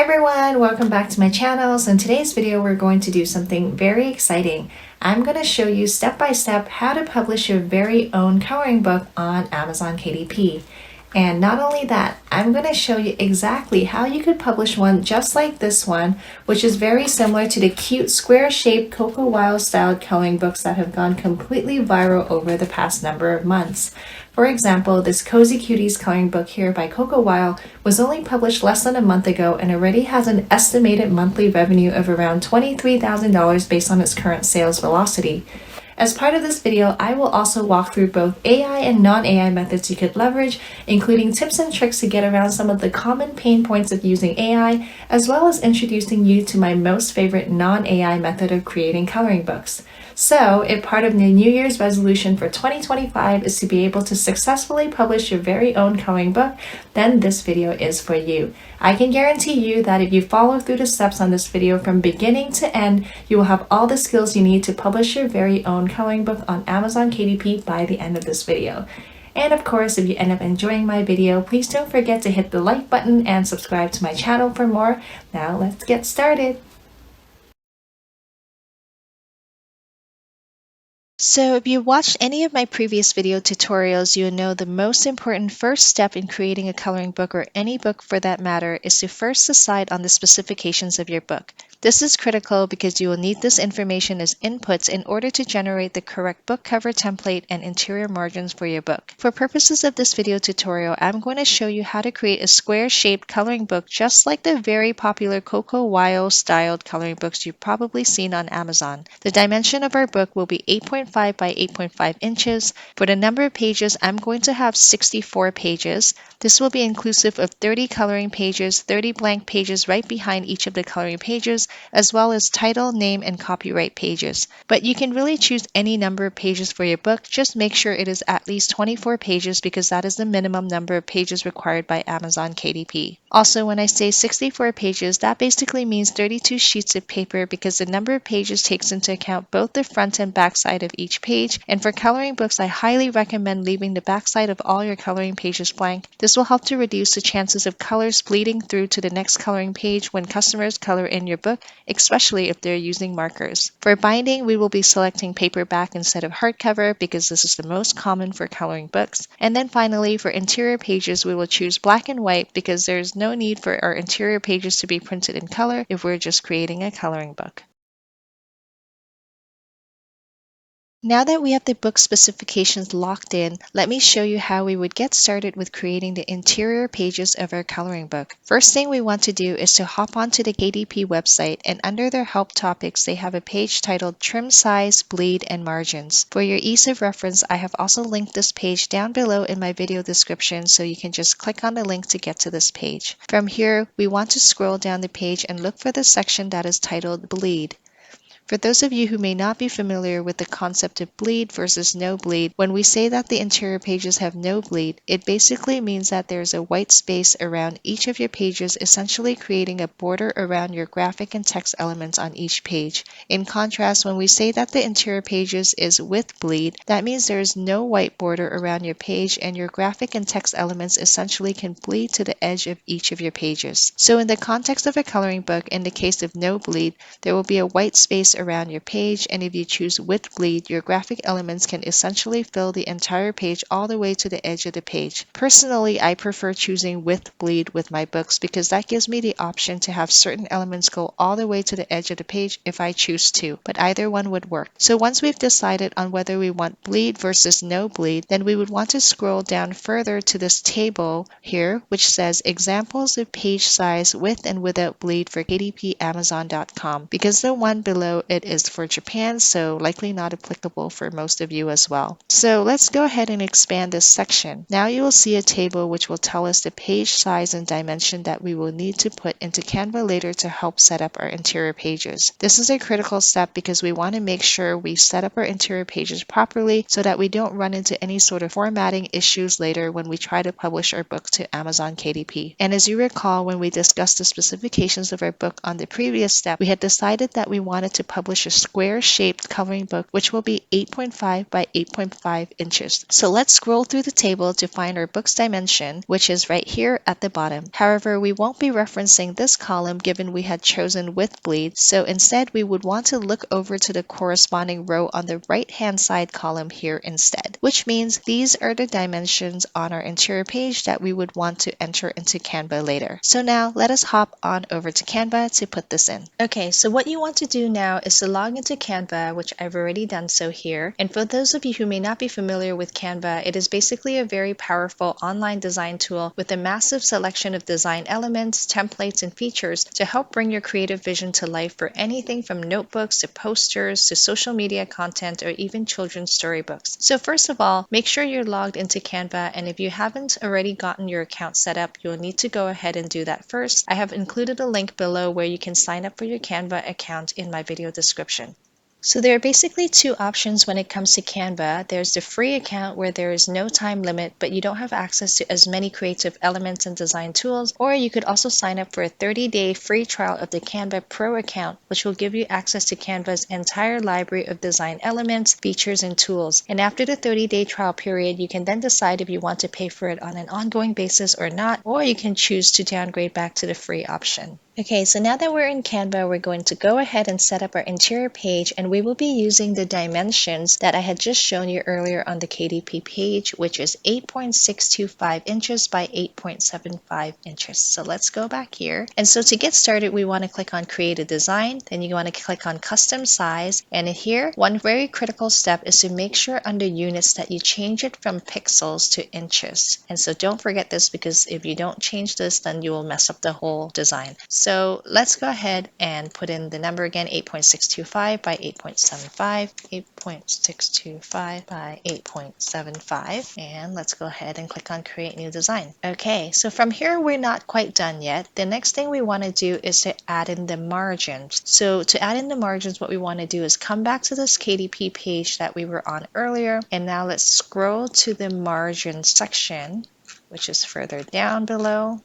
Hi everyone, welcome back to my channel. So in today's video, we're going to do something very exciting. I'm going to show you step by step how to publish your very own coloring book on Amazon KDP. And not only that, I'm going to show you exactly how you could publish one just like this one, which is very similar to the cute square-shaped Coco Wild styled coloring books that have gone completely viral over the past number of months. For example, this Cozy Cuties coloring book here by Coco Wild was only published less than a month ago and already has an estimated monthly revenue of around $23,000 based on its current sales velocity. As part of this video, I will also walk through both AI and non-AI methods you could leverage, including tips and tricks to get around some of the common pain points of using AI, as well as introducing you to my most favorite non-AI method of creating coloring books. So, if part of the New Year's resolution for 2025 is to be able to successfully publish your very own coloring book, then this video is for you. I can guarantee you that if you follow through the steps on this video from beginning to end, you will have all the skills you need to publish your very own coloring book on Amazon KDP by the end of this video. And of course, if you end up enjoying my video, please don't forget to hit the like button and subscribe to my channel for more. Now let's get started. So if you watched any of my previous video tutorials, you'll know the most important first step in creating a coloring book, or any book for that matter, is to first decide on the specifications of your book. This is critical because you will need this information as inputs in order to generate the correct book cover template and interior margins for your book. For purposes of this video tutorial, I'm going to show you how to create a square-shaped coloring book just like the very popular Coco Wild styled coloring books you've probably seen on Amazon. The dimension of our book will be 8.5 by 8.5 inches. For the number of pages, I'm going to have 64 pages. This will be inclusive of 30 coloring pages, 30 blank pages right behind each of the coloring pages, as well as title, name, and copyright pages. But you can really choose any number of pages for your book. Just make sure it is at least 24 pages because that is the minimum number of pages required by Amazon KDP. Also, when I say 64 pages, that basically means 32 sheets of paper because the number of pages takes into account both the front and back side of each page. And for coloring books, I highly recommend leaving the back side of all your coloring pages blank. This will help to reduce the chances of colors bleeding through to the next coloring page when customers color in your book, especially if they're using markers. For binding, we will be selecting paperback instead of hardcover because this is the most common for coloring books. And then finally, for interior pages, we will choose black and white because there's no need for our interior pages to be printed in color if we're just creating a coloring book. Now that we have the book specifications locked in, let me show you how we would get started with creating the interior pages of our coloring book. First thing we want to do is to hop onto the KDP website, and under their help topics, they have a page titled Trim Size, Bleed, and Margins. For your ease of reference, I have also linked this page down below in my video description, so you can just click on the link to get to this page. From here, we want to scroll down the page and look for the section that is titled Bleed. For those of you who may not be familiar with the concept of bleed versus no bleed, when we say that the interior pages have no bleed, it basically means that there's a white space around each of your pages, essentially creating a border around your graphic and text elements on each page. In contrast, when we say that the interior pages is with bleed, that means there is no white border around your page and your graphic and text elements essentially can bleed to the edge of each of your pages. So in the context of a coloring book, in the case of no bleed, there will be a white space around your page, and if you choose with bleed, your graphic elements can essentially fill the entire page all the way to the edge of the page. Personally, I prefer choosing with bleed with my books because that gives me the option to have certain elements go all the way to the edge of the page if I choose to, but either one would work. So once we've decided on whether we want bleed versus no bleed, then we would want to scroll down further to this table here, which says examples of page size with and without bleed for KDPamazon.com, because the one below it is for Japan, so likely not applicable for most of you as well. So let's go ahead and expand this section. Now you will see a table which will tell us the page size and dimension that we will need to put into Canva later to help set up our interior pages. This is a critical step because we want to make sure we set up our interior pages properly so that we don't run into any sort of formatting issues later when we try to publish our book to Amazon KDP. And as you recall, when we discussed the specifications of our book on the previous step, we had decided that we wanted to publish publish a square-shaped coloring book, which will be 8.5 by 8.5 inches. So let's scroll through the table to find our book's dimension, which is right here at the bottom. However, we won't be referencing this column given we had chosen with bleed, so instead we would want to look over to the corresponding row on the right-hand side column here instead, which means these are the dimensions on our interior page that we would want to enter into Canva later. So now let us hop on over to Canva to put this in. Okay, so what you want to do now is to log into Canva, which I've already done so here. And for those of you who may not be familiar with Canva, it is basically a very powerful online design tool with a massive selection of design elements, templates, and features to help bring your creative vision to life for anything from notebooks to posters to social media content or even children's storybooks. So first of all, make sure you're logged into Canva, and if you haven't already gotten your account set up, you'll need to go ahead and do that first. I have included a link below where you can sign up for your Canva account in my video description. So there are basically two options when it comes to Canva. There's the free account where there is no time limit, but you don't have access to as many creative elements and design tools, or you could also sign up for a 30-day free trial of the Canva Pro account, which will give you access to Canva's entire library of design elements, features, and tools. And after the 30-day trial period, you can then decide if you want to pay for it on an ongoing basis or not, or you can choose to downgrade back to the free option. Okay, so now that we're in Canva, we're going to go ahead and set up our interior page, and we will be using the dimensions that I had just shown you earlier on the KDP page, which is 8.625 inches by 8.75 inches. So let's go back here. And so to get started, we want to click on Create a Design, then you want to click on Custom Size, and in here, one very critical step is to make sure under Units that you change it from pixels to inches. And so don't forget this, because if you don't change this, then you will mess up the whole design. So let's go ahead and put in the number again, 8.625 by 8.75, 8.625 by 8.75, and let's go ahead and click on Create New Design. Okay, so from here, we're not quite done yet. The next thing we want to do is to add in the margins. So to add in the margins, what we want to do is come back to this KDP page that we were on earlier, and now let's scroll to the margin section, which is further down below.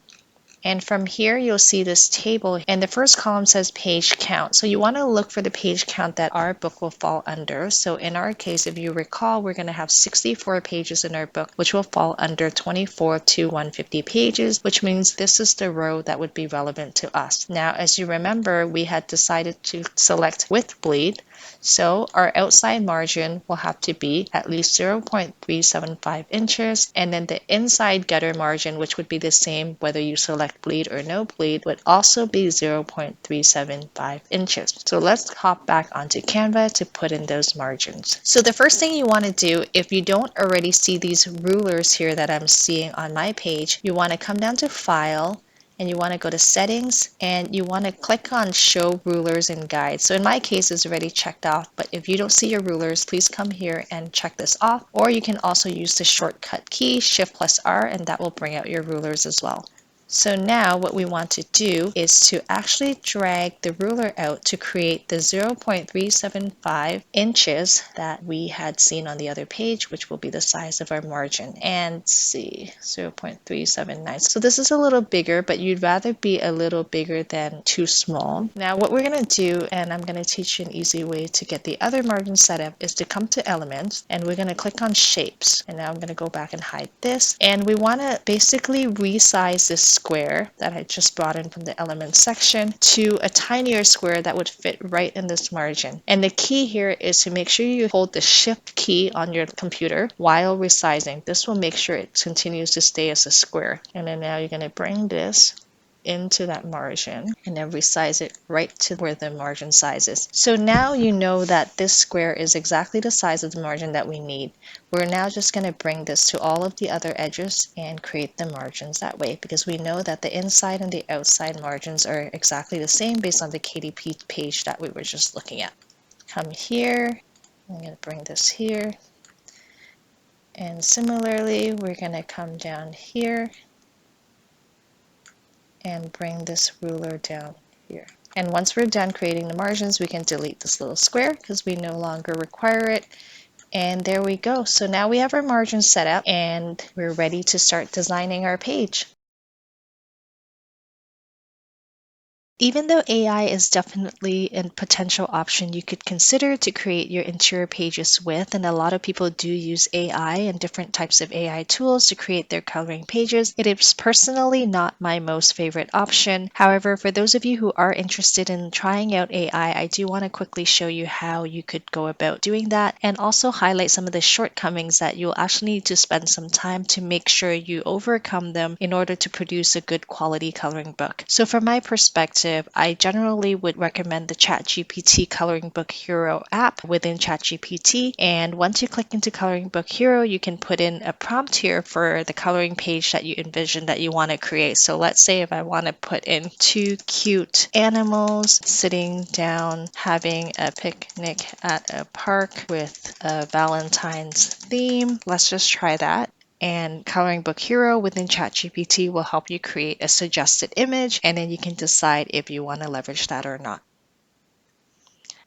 And from here, you'll see this table, and the first column says page count. So you want to look for the page count that our book will fall under. So in our case, if you recall, we're going to have 64 pages in our book, which will fall under 24 to 150 pages, which means this is the row that would be relevant to us. Now, as you remember, we had decided to select with bleed. So our outside margin will have to be at least 0.375 inches, and then the inside gutter margin, which would be the same whether you select bleed or no bleed, would also be 0.375 inches. So let's hop back onto Canva to put in those margins. So the first thing you want to do, if you don't already see these rulers here that I'm seeing on my page, you want to come down to File, and you want to go to Settings, and you want to click on Show Rulers and Guides. So in my case, it's already checked off, but if you don't see your rulers, please come here and check this off, or you can also use the shortcut key Shift+R, and that will bring out your rulers as well. So now what we want to do is to actually drag the ruler out to create the 0.375 inches that we had seen on the other page, which will be the size of our margin. And see, 0.379. So this is a little bigger, but you'd rather be a little bigger than too small. Now what we're going to do, and I'm going to teach you an easy way to get the other margin set up, is to come to Elements, and we're going to click on Shapes. And now I'm going to go back and hide this. And we want to basically resize this square that I just brought in from the Elements section to a tinier square that would fit right in this margin. And the key here is to make sure you hold the Shift key on your computer while resizing. This will make sure it continues to stay as a square. And then now you're going to bring this into that margin and then resize it right to where the margin size is. So now you know that this square is exactly the size of the margin that we need. We're now just going to bring this to all of the other edges and create the margins that way, because we know that the inside and the outside margins are exactly the same based on the KDP page that we were just looking at. Come here, I'm going to bring this here, and similarly we're going to come down here and bring this ruler down here. And once we're done creating the margins, we can delete this little square because we no longer require it. And there we go. So now we have our margins set up and we're ready to start designing our page. Even though AI is definitely a potential option you could consider to create your interior pages with, and a lot of people do use AI and different types of AI tools to create their coloring pages, it is personally not my most favorite option. However, for those of you who are interested in trying out AI, I do want to quickly show you how you could go about doing that and also highlight some of the shortcomings that you'll actually need to spend some time to make sure you overcome them in order to produce a good quality coloring book. So from my perspective, I generally would recommend the ChatGPT Coloring Book Hero app within ChatGPT. And once you click into Coloring Book Hero, you can put in a prompt here for the coloring page that you envision that you want to create. So let's say if I want to put in 2 cute animals sitting down having a picnic at a park with a Valentine's theme. Let's just try that. And Coloring Book Hero within ChatGPT will help you create a suggested image, and then you can decide if you want to leverage that or not.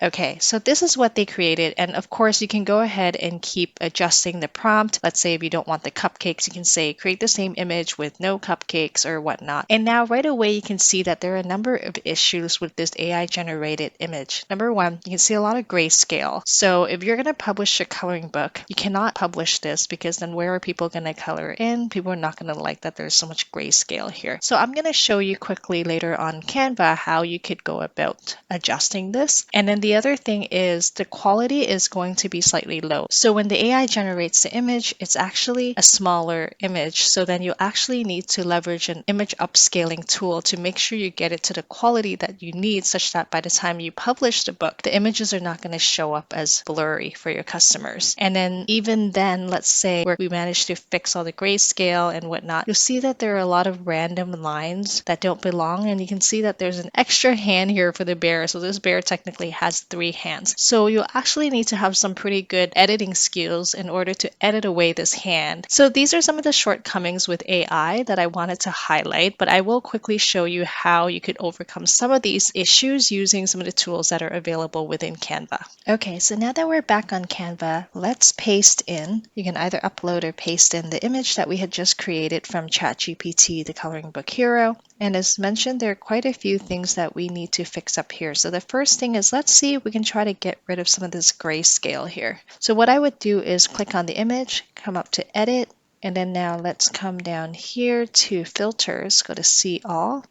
Okay, so this is what they created, and of course you can go ahead and keep adjusting the prompt. Let's say if you don't want the cupcakes, you can say create the same image with no cupcakes or whatnot. And now right away you can see that there are a number of issues with this AI generated image. Number one, you can see a lot of grayscale. So if you're going to publish a coloring book, you cannot publish this because then where are people going to color in? People are not going to like that there's so much grayscale here. So I'm going to show you quickly later on Canva how you could go about adjusting this. And then the other thing is the quality is going to be slightly low. So when the AI generates the image, it's actually a smaller image. So then you actually need to leverage an image upscaling tool to make sure you get it to the quality that you need, such that by the time you publish the book, the images are not going to show up as blurry for your customers. And then even then, let's say where we managed to fix all the grayscale and whatnot, you'll see that there are a lot of random lines that don't belong. And you can see that there's an extra hand here for the bear. So this bear technically has 3 hands. So you'll actually need to have some pretty good editing skills in order to edit away this hand. So these are some of the shortcomings with AI that I wanted to highlight, but I will quickly show you how you could overcome some of these issues using some of the tools that are available within Canva. Okay, so now that we're back on Canva, let's paste in. You can either upload or paste in the image that we had just created from ChatGPT, the Coloring Book Hero. And as mentioned, there are quite a few things that we need to fix up here. So the first thing is, let's see if we can try to get rid of some of this grayscale here. So what I would do is click on the image, come up to edit, and then now let's come down here to filters, go to see all,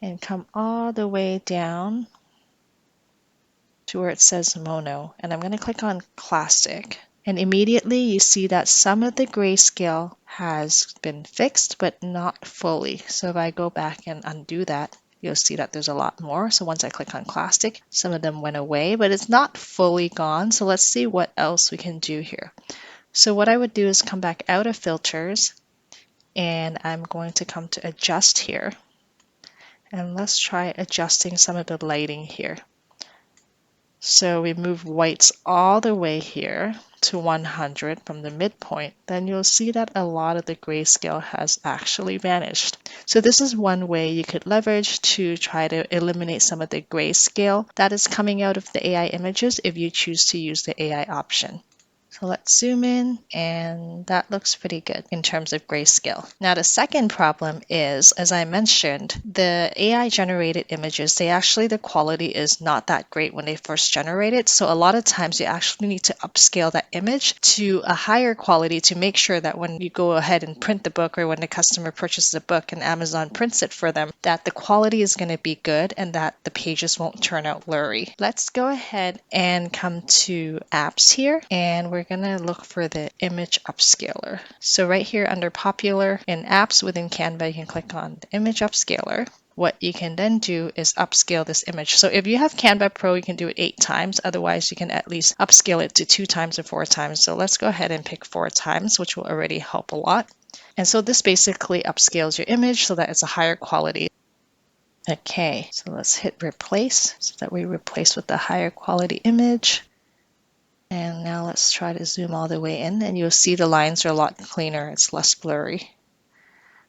and come all the way down to where it says mono. And I'm going to click on classic. And immediately you see that some of the grayscale has been fixed, but not fully. So if I go back and undo that, you'll see that there's a lot more. So once I click on classic, some of them went away, but it's not fully gone. So let's see what else we can do here. So what I would do is come back out of filters, and I'm going to come to adjust here. And let's try adjusting some of the lighting here. So we move whites all the way here to 100 from the midpoint, then you'll see that a lot of the grayscale has actually vanished. So this is one way you could leverage to try to eliminate some of the grayscale that is coming out of the AI images if you choose to use the AI option. So let's zoom in, and that looks pretty good in terms of grayscale. Now the second problem is, as I mentioned, the AI generated images, the quality is not that great when they first generate it. So a lot of times you actually need to upscale that image to a higher quality to make sure that when you go ahead and print the book, or when the customer purchases a book and Amazon prints it for them, that the quality is going to be good and that the pages won't turn out blurry. Let's go ahead and come to apps here, and we're going to look for the image upscaler. So right here under popular in apps within Canva, you can click on the image upscaler. What you can then do is upscale this image. So if you have Canva Pro, you can do it 8 times. Otherwise, you can at least upscale it to 2 times or 4 times. So let's go ahead and pick 4 times, which will already help a lot. And so this basically upscales your image so that it's a higher quality. Okay, so let's hit replace so that we replace with the higher quality image. And now let's try to zoom all the way in, and you'll see the lines are a lot cleaner. It's less blurry.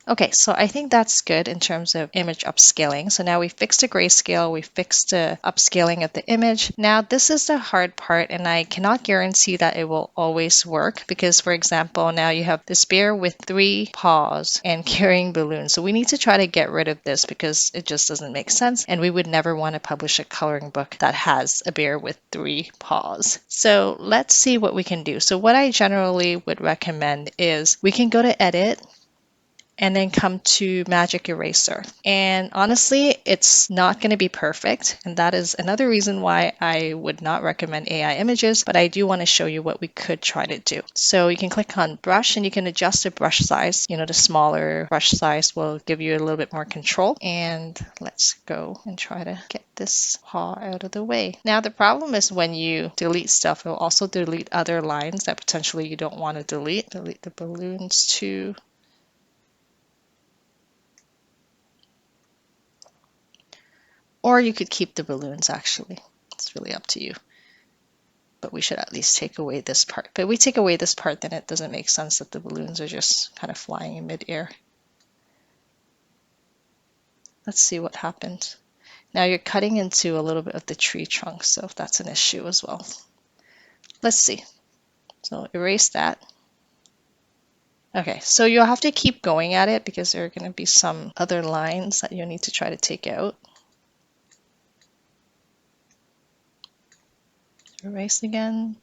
Okay, so I think that's good in terms of image upscaling. So now we fixed the grayscale, we fixed the upscaling of the image. Now this is the hard part, and I cannot guarantee that it will always work because, for example, now you have this bear with 3 paws and carrying balloons. So we need to try to get rid of this because it just doesn't make sense, and we would never want to publish a coloring book that has a bear with 3 paws. So let's see what we can do. So what I generally would recommend is we can go to Edit, and then come to Magic Eraser. And honestly, it's not going to be perfect. And that is another reason why I would not recommend AI images, but I do want to show you what we could try to do. So you can click on brush and you can adjust the brush size. You know, the smaller brush size will give you a little bit more control. And let's go and try to get this paw out of the way. Now, the problem is when you delete stuff, it will also delete other lines that potentially you don't want to delete. Delete the balloons too. Or you could keep the balloons, actually. It's really up to you. But we should at least take away this part. But if we take away this part, then it doesn't make sense that the balloons are just kind of flying in midair. Let's see what happens. Now you're cutting into a little bit of the tree trunk, so that's an issue as well. Let's see. So erase that. Okay, so you'll have to keep going at it because there are going to be some other lines that you'll need to try to take out. Erase again.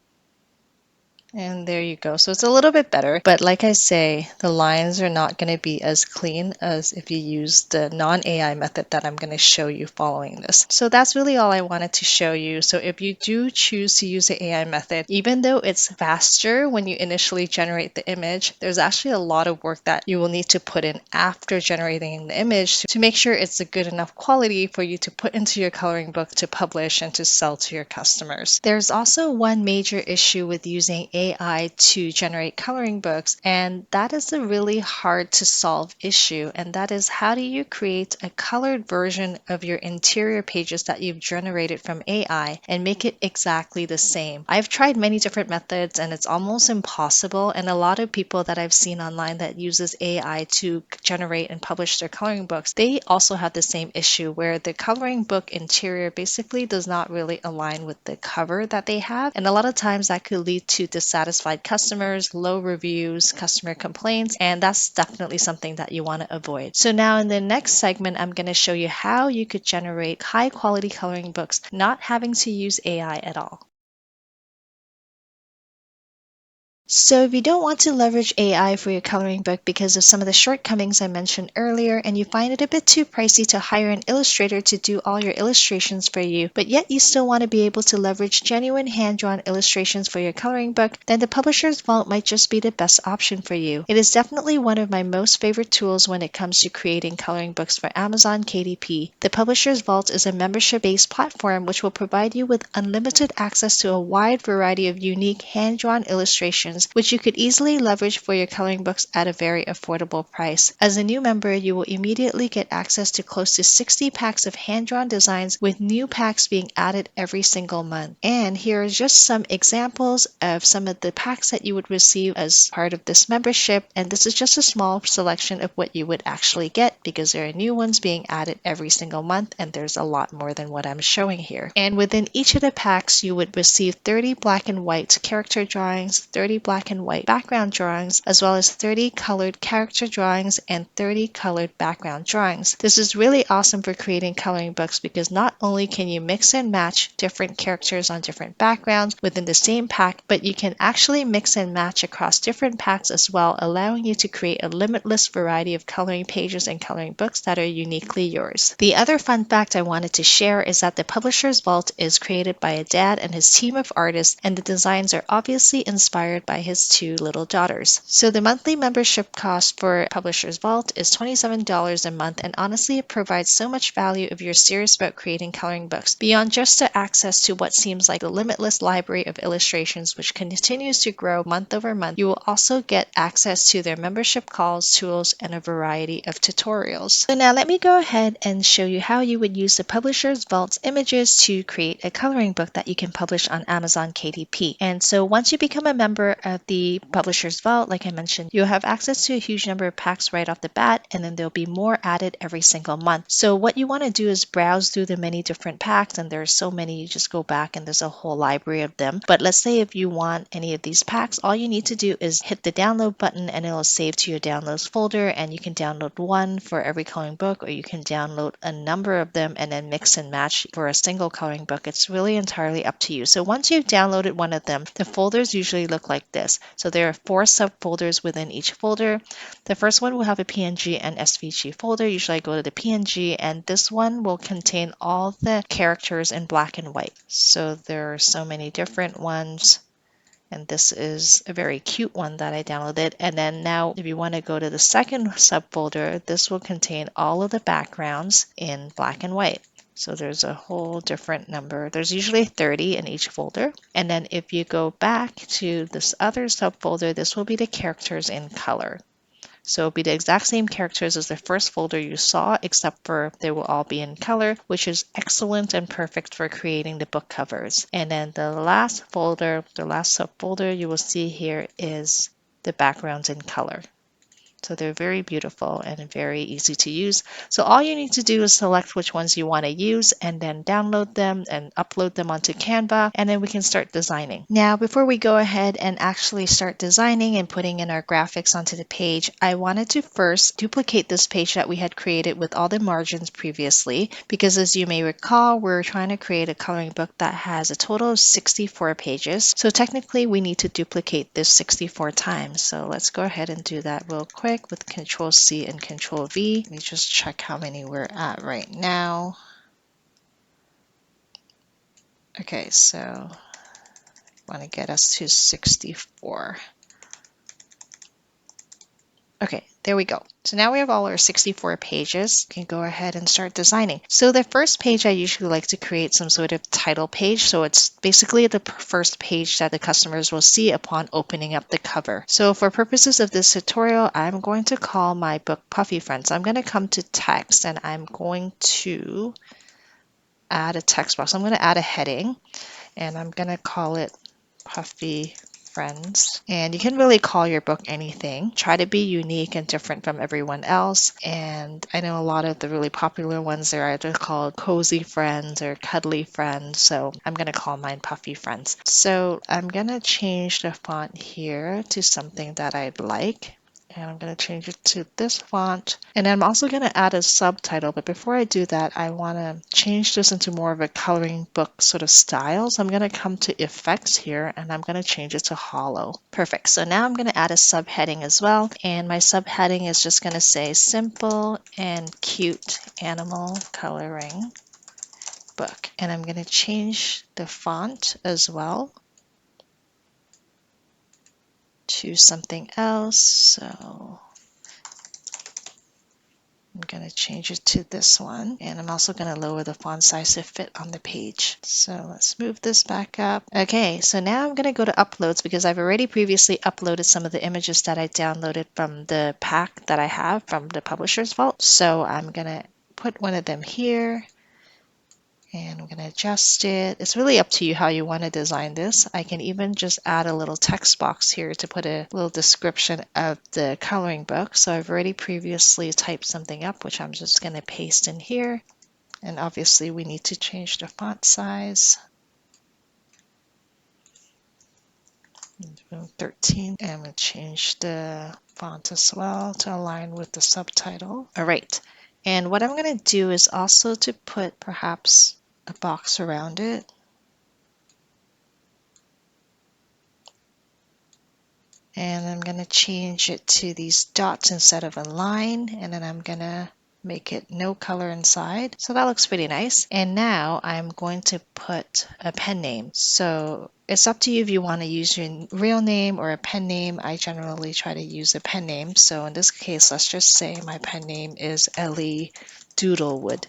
And there you go. So it's a little bit better, but like I say, the lines are not going to be as clean as if you use the non-AI method that I'm going to show you following this. So that's really all I wanted to show you. So if you do choose to use the AI method, even though it's faster when you initially generate the image, there's actually a lot of work that you will need to put in after generating the image to make sure it's a good enough quality for you to put into your coloring book to publish and to sell to your customers. There's also one major issue with using AI to generate coloring books, and that is a really hard to solve issue, and that is how do you create a colored version of your interior pages that you've generated from AI and make it exactly the same. I've tried many different methods and it's almost impossible, and a lot of people that I've seen online that uses AI to generate and publish their coloring books, they also have the same issue where the coloring book interior basically does not really align with the cover that they have, and a lot of times that could lead to dissatisfied customers, low reviews, customer complaints, and that's definitely something that you want to avoid. So now in the next segment, I'm going to show you how you could generate high quality coloring books not having to use AI at all. So if you don't want to leverage AI for your coloring book because of some of the shortcomings I mentioned earlier, and you find it a bit too pricey to hire an illustrator to do all your illustrations for you, but yet you still want to be able to leverage genuine hand-drawn illustrations for your coloring book, then the Publisher's Vault might just be the best option for you. It is definitely one of my most favorite tools when it comes to creating coloring books for Amazon KDP. The Publisher's Vault is a membership-based platform which will provide you with unlimited access to a wide variety of unique hand-drawn illustrations which you could easily leverage for your coloring books at a very affordable price. As a new member, you will immediately get access to close to 60 packs of hand-drawn designs with new packs being added every single month. And here are just some examples of some of the packs that you would receive as part of this membership, and this is just a small selection of what you would actually get because there are new ones being added every single month, and there's a lot more than what I'm showing here. And within each of the packs, you would receive 30 black and white character drawings, 30 black and white background drawings, as well as 30 colored character drawings and 30 colored background drawings. This is really awesome for creating coloring books because not only can you mix and match different characters on different backgrounds within the same pack, but you can actually mix and match across different packs as well, allowing you to create a limitless variety of coloring pages and coloring books that are uniquely yours. The other fun fact I wanted to share is that the Publisher's Vault is created by a dad and his team of artists, and the designs are obviously inspired by his 2 little daughters. So the monthly membership cost for Publisher's Vault is $27 a month, and honestly it provides so much value if you're serious about creating coloring books. Beyond just the access to what seems like the limitless library of illustrations which continues to grow month over month, you will also get access to their membership calls, tools, and a variety of tutorials. So now let me go ahead and show you how you would use the Publisher's Vault's images to create a coloring book that you can publish on Amazon KDP. And so once you become a member of the Publisher's Vault, like I mentioned, you'll have access to a huge number of packs right off the bat, and then there'll be more added every single month. So what you want to do is browse through the many different packs, and there's so many, you just go back and there's a whole library of them. But let's say if you want any of these packs, all you need to do is hit the download button and it'll save to your downloads folder, and you can download one for every coloring book, or you can download a number of them and then mix and match for a single coloring book. It's really entirely up to you. So once you've downloaded one of them, the folders usually look like this. So there are 4 subfolders within each folder. The first one will have a PNG and SVG folder. Usually I go to the PNG, and this one will contain all the characters in black and white. So there are so many different ones. And this is a very cute one that I downloaded. And then now if you want to go to the second subfolder, this will contain all of the backgrounds in black and white. So there's a whole different number. There's usually 30 in each folder. And then if you go back to this other subfolder, this will be the characters in color. So it'll be the exact same characters as the first folder you saw, except for they will all be in color, which is excellent and perfect for creating the book covers. And then the last folder, the last subfolder you will see here is the backgrounds in color. So they're very beautiful and very easy to use. So all you need to do is select which ones you want to use and then download them and upload them onto Canva, and then we can start designing. Now, before we go ahead and actually start designing and putting in our graphics onto the page, I wanted to first duplicate this page that we had created with all the margins previously, because as you may recall, we're trying to create a coloring book that has a total of 64 pages. So technically we need to duplicate this 64 times. So let's go ahead and do that real quick with Control C and Control V. Let me just check how many we're at right now. Okay, so I want to get us to 64. Okay, there we go. So now we have all our 64 pages. We can go ahead and start designing. So the first page, I usually like to create some sort of title page. So it's basically the first page that the customers will see upon opening up the cover. So for purposes of this tutorial, I'm going to call my book Puffy Friends. I'm going to come to text and I'm going to add a text box. I'm going to add a heading and I'm going to call it Puffy Friends. And you can really call your book anything. Try to be unique and different from everyone else. And I know a lot of the really popular ones are either called Cozy Friends or Cuddly Friends. So I'm going to call mine Puffy Friends. So I'm going to change the font here to something that I'd like. And I'm going to change it to this font. And I'm also going to add a subtitle. But before I do that, I want to change this into more of a coloring book sort of style. So I'm going to come to Effects here and I'm going to change it to Hollow. Perfect. So now I'm going to add a subheading as well. And my subheading is just going to say Simple and Cute Animal Coloring Book. And I'm going to change the font as well to something else. So I'm going to change it to this one, and I'm also going to lower the font size to fit on the page. So let's move this back up. Okay, so now I'm going to go to uploads because I've already previously uploaded some of the images that I downloaded from the pack that I have from the Publisher's Vault. So I'm going to put one of them here. And I'm going to adjust it. It's really up to you how you want to design this. I can even just add a little text box here to put a little description of the coloring book. So I've already previously typed something up, which I'm just going to paste in here. And obviously we need to change the font size. 13. And I'm going to change the font as well to align with the subtitle. All right. And what I'm going to do is also to put perhaps a box around it. And I'm going to change it to these dots instead of a line, and then I'm going to make it no color inside. So that looks pretty nice. And now I'm going to put a pen name. So it's up to you if you want to use your real name or a pen name. I generally try to use a pen name. So in this case, let's just say my pen name is Ellie Doodlewood.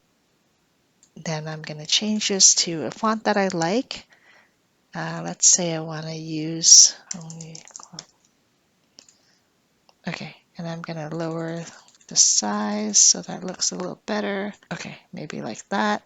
Then I'm going to change this to a font that I like. Let's say I want to use only. Okay, and I'm going to lower the size so that looks a little better. Okay, maybe like that.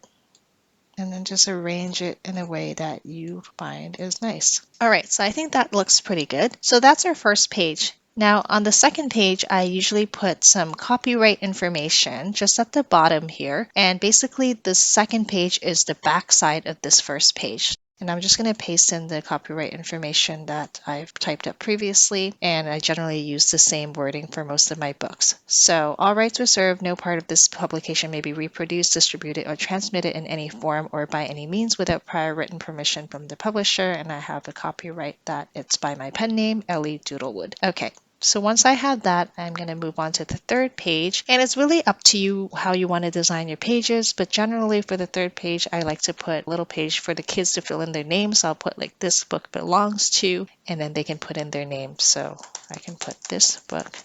and then just arrange it in a way that you find is nice. All right, so I think that looks pretty good. So that's our first page. Now on the second page, I usually put some copyright information just at the bottom here. And basically the second page is the back side of this first page. And I'm just going to paste in the copyright information that I've typed up previously, and I generally use the same wording for most of my books. So, all rights reserved, no part of this publication may be reproduced, distributed, or transmitted in any form or by any means without prior written permission from the publisher, and I have a copyright that it's by my pen name, Ellie Doodlewood. Okay. So once I have that, I'm going to move on to the third page, and it's really up to you how you want to design your pages, but generally for the third page, I like to put a little page for the kids to fill in their names. So I'll put like this book belongs to, and then they can put in their name. So I can put this book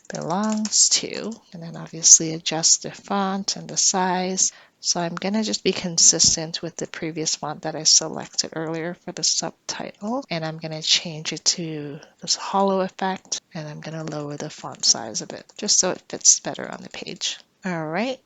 belongs to, and then obviously adjust the font and the size. So I'm going to just be consistent with the previous font that I selected earlier for the subtitle, and I'm going to change it to this hollow effect, and I'm going to lower the font size a bit just so it fits better on the page. All right.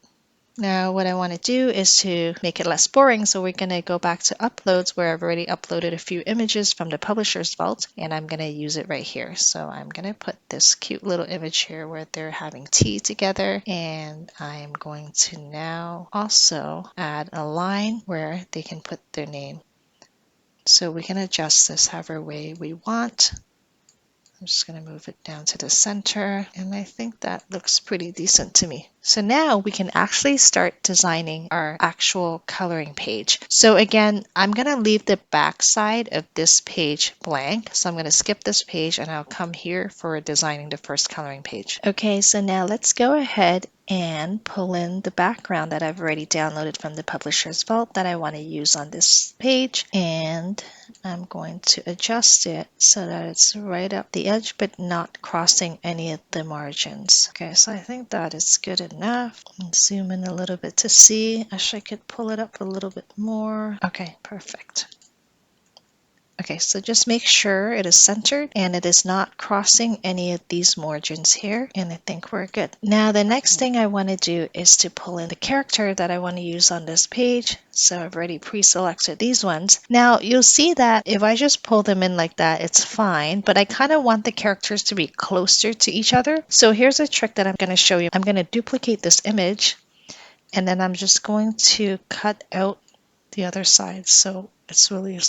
Now what I want to do is to make it less boring, so we're going to go back to uploads where I've already uploaded a few images from the publisher's vault, and I'm going to use it right here. So I'm going to put this cute little image here where they're having tea together, and I'm going to now also add a line where they can put their name. So we can adjust this however way we want. I'm just going to move it down to the center, and I think that looks pretty decent to me. So now we can actually start designing our actual coloring page. So again, I'm going to leave the back side of this page blank. So I'm going to skip this page and I'll come here for designing the first coloring page. Okay, so now let's go ahead and pull in the background that I've already downloaded from the publisher's vault that I want to use on this page, and I'm going to adjust it so that it's right up the edge but not crossing any of the margins. Okay, so I think that is good enough. Zoom in a little bit to see. Actually, I could pull it up a little bit more. Okay, perfect. Okay, so just make sure it is centered and it is not crossing any of these margins here, and I think we're good. Now the next thing I want to do is to pull in the character that I want to use on this page. So I've already pre-selected these ones. Now you'll see that if I just pull them in like that, it's fine, but I kind of want the characters to be closer to each other. So here's a trick that I'm going to show you. I'm going to duplicate this image, and then I'm just going to cut out the other side so it's really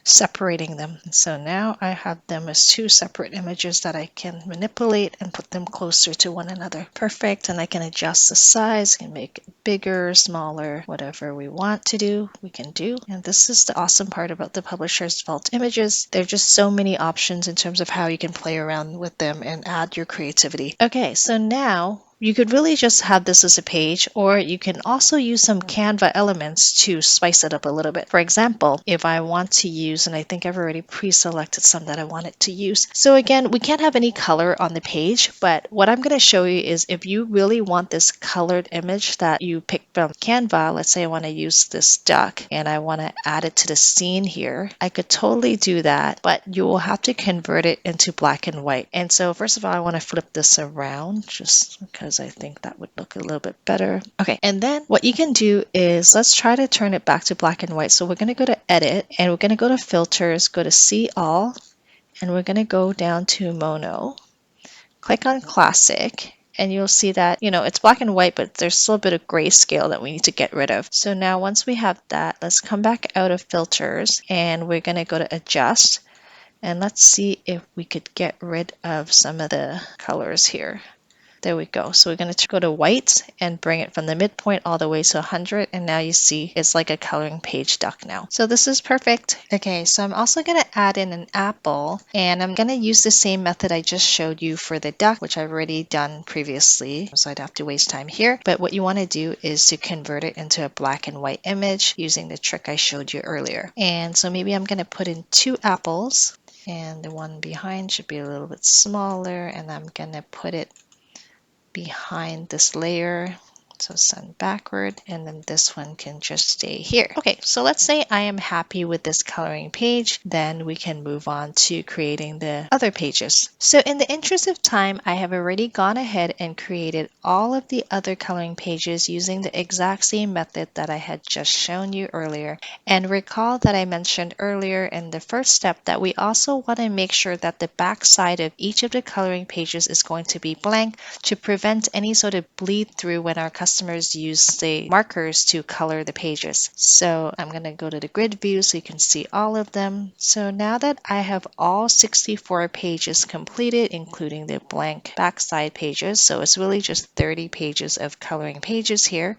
separating them. So now I have them as two separate images that I can manipulate and put them closer to one another. Perfect. And I can adjust the size, can make it bigger, smaller, whatever we want to do, we can do. And this is the awesome part about the publisher's vault images. There are just so many options in terms of how you can play around with them and add your creativity. Okay, so now you could really just have this as a page, or you can also use some Canva elements to spice it up a little bit. For example, if I want to use, and I think I've already pre-selected some that I wanted to use. So again, we can't have any color on the page, but what I'm going to show you is if you really want this colored image that you picked from Canva, let's say I want to use this duck and I want to add it to the scene here, I could totally do that, but you will have to convert it into black and white. And so first of all, I want to flip this around just because I think that would look a little bit better. Okay, and then what you can do is let's try to turn it back to black and white. So we're going to go to edit and we're going to go to filters, go to see all, and we're going to go down to mono, click on classic, and you'll see that, it's black and white, but there's still a bit of grayscale that we need to get rid of. So now once we have that, let's come back out of filters and we're going to go to adjust, and let's see if we could get rid of some of the colors here. There we go. So we're going to go to white and bring it from the midpoint all the way to 100. And now you see it's like a coloring page duck now. So this is perfect. Okay, so I'm also going to add in an apple, and I'm going to use the same method I just showed you for the duck, which I've already done previously. So I'd have to waste time here. But what you want to do is to convert it into a black and white image using the trick I showed you earlier. And so maybe I'm going to put in 2 apples, and the one behind should be a little bit smaller, and I'm going to put it behind this layer So send backward, and then this one can just stay here. Okay, so let's say I am happy with this coloring page, then we can move on to creating the other pages. So in the interest of time, I have already gone ahead and created all of the other coloring pages using the exact same method that I had just shown you earlier. And recall that I mentioned earlier in the first step that we also want to make sure that the back side of each of the coloring pages is going to be blank to prevent any sort of bleed through when our customers use the markers to color the pages. So I'm going to go to the grid view so you can see all of them. So now that I have all 64 pages completed, including the blank backside pages, so it's really just 30 pages of coloring pages here,